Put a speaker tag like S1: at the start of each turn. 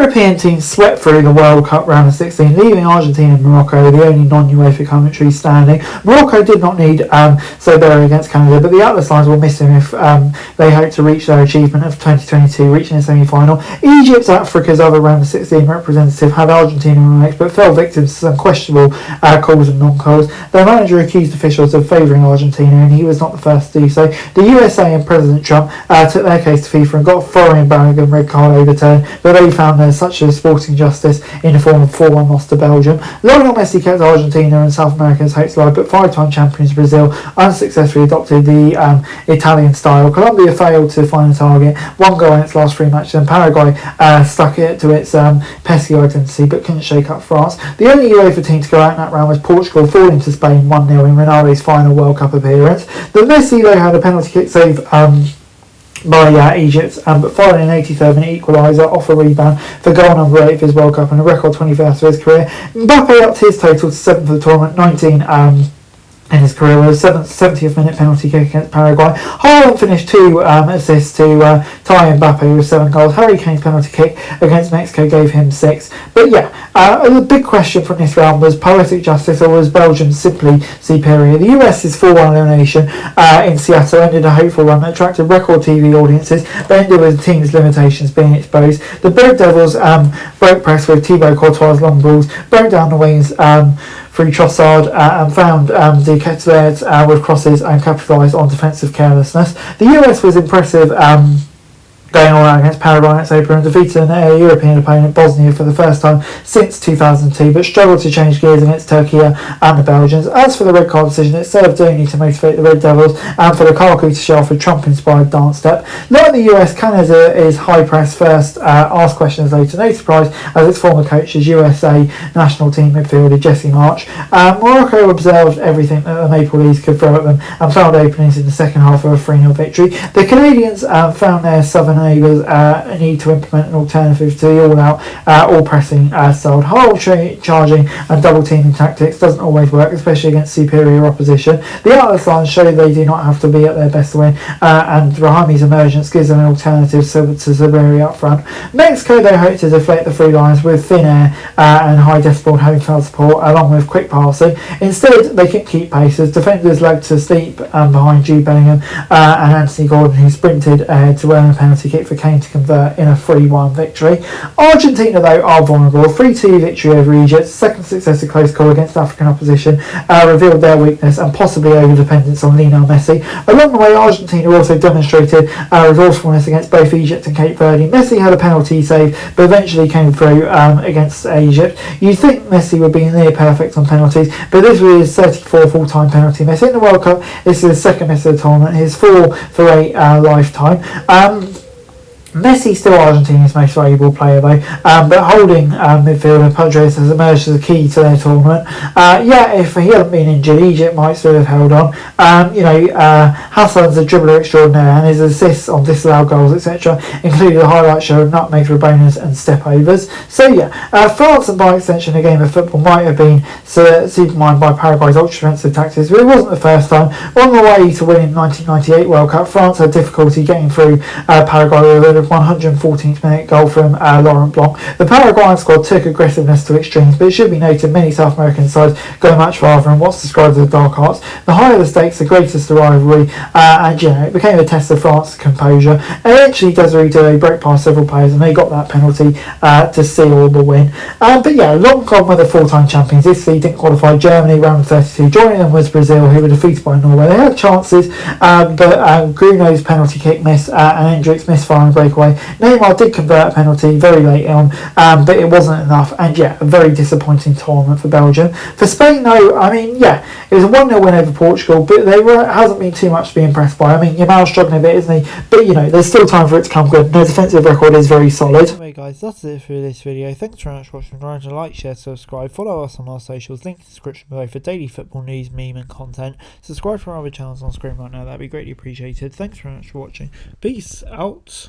S1: European teams swept through the World Cup round of 16, leaving Argentina and Morocco the only non-UEFA countries standing. Morocco did not need so they're against Canada, but the Atlas Lions will miss him if they hope to reach their achievement of 2022, reaching a semi-final. Egypt, Africa's other round of 16 representative, had Argentina on the but fell victim to some questionable calls and non-calls. Their manager accused officials of favouring Argentina, and he was not the first to do so. The USA and President Trump took their case to FIFA and got a Florian Balogun red card overturned, but they found there's such a sporting justice in the form of 4-1 loss to Belgium. Lionel Messi kept Argentina and South America's hopes alive, but five-time champions Brazil unsuccessfully adopted the Italian style. Colombia failed to find a target, one goal in its last 3 matches, and Paraguay stuck it to its pesky identity but couldn't shake up France. The only UEFA team to go out in that round was Portugal, falling to Spain 1-0 in Ronaldo's final World Cup appearance. The Messi, though, had a penalty kick save by Egypt, but following an 83rd minute equaliser off a rebound for goal number 8 of his World Cup and a record 21st of his career. Mbappe upped his total to 7th for the tournament, 19 in his career with a 70th minute penalty kick against Paraguay. Haaland finished 2 assists to tie Mbappe with 7 goals. Harry Kane's penalty kick against Mexico gave him 6. But yeah, the big question from this round was poetic justice, or was Belgium simply superior? The US's 4-1 elimination in Seattle ended a hopeful run that attracted record TV audiences, but ended with the team's limitations being exposed. The Red Devils broke press with Thibaut Courtois' long balls, broke down the wings through Trossard and found De Ketelaere with crosses and capitalised on defensive carelessness. The US was impressive going all out against Paraguay in its opener and defeated an European opponent, Bosnia, for the first time since 2002, but struggled to change gears against Turkey and the Belgians. As for the red card decision, it served only to motivate the Red Devils and for Lukaku to show off a Trump-inspired dance step. Like the US, Canada is high press first, asked questions later, no surprise, as its former coach is USA national team midfielder Jesse March. Morocco observed everything that the Maple Leafs could throw at them and found openings in the second half of a 3-0 victory. The Canadians found their southern neighbours need to implement an alternative to the all-out, all-pressing style. Hard charging and double-teaming tactics doesn't always work, especially against superior opposition. The Atlas Lions show they do not have to be at their best to win, and Rahami's emergence gives them an alternative to Saberi up front. Mexico, they hope to deflate the Three Lions with thin air and high decibel home crowd support, along with quick passing. Instead, they can keep pace as defenders leg to steep behind Jude Bellingham and Anthony Gordon, who sprinted ahead to earn a penalty kick for Kane to convert in a 3-1 victory. Argentina, though, are vulnerable. 3-2 victory over Egypt, second successive close call against African opposition, revealed their weakness and possibly over-dependence on Lionel Messi. Along the way, Argentina also demonstrated resourcefulness against both Egypt and Cape Verde. Messi had a penalty save, but eventually came through against Egypt. You'd think Messi would be near perfect on penalties, but this was his 34 full-time penalty miss. In the World Cup, this is his second miss of the tournament, his 4 for 8 lifetime. Messi still Argentina's most valuable player though, but holding midfielder Padres has emerged as a key to their tournament. If he hadn't been injured, Egypt might still have held on. Hassan's a dribbler extraordinaire, and his assists on disallowed goals, etc., included a highlight show of nutmegs, raboners and step overs. So France, and by extension a game of football, might have been supermined by Paraguay's ultra-defensive tactics, but it wasn't the first time. On the way to winning 1998 World Cup, France had difficulty getting through Paraguay with a 114th minute goal from Laurent Blanc. The Paraguayan squad took aggressiveness to extremes, but it should be noted many South American sides go much farther in what's described as dark arts. The higher the stakes, the greatest the rivalry, and it became a test of France's composure. Eventually, Desiree Doué broke past several players, and they got that penalty to seal the win. Long gone were the 4-time champions. Italy didn't qualify. Germany round 32. Joining them was Brazil, who were defeated by Norway. They had chances, but Bruno's penalty kick miss and Hendricks misfiring breakaway. Neymar did convert a penalty very late on, but it wasn't enough, and a very disappointing tournament for Belgium. For Spain, though, it was a 1-0 win over Portugal, but hasn't been too much to be impressed by. Yamal's struggling a bit, isn't he? But there's still time for it to come good. Their defensive record is very solid.
S2: Anyway guys, that's it for this video. Thanks very much for watching. Remember to like, share, subscribe, follow us on our socials, link in the description below for daily football news, meme and content. Subscribe for our other channels on screen right now, that'd be greatly appreciated. Thanks very much for watching. Peace out.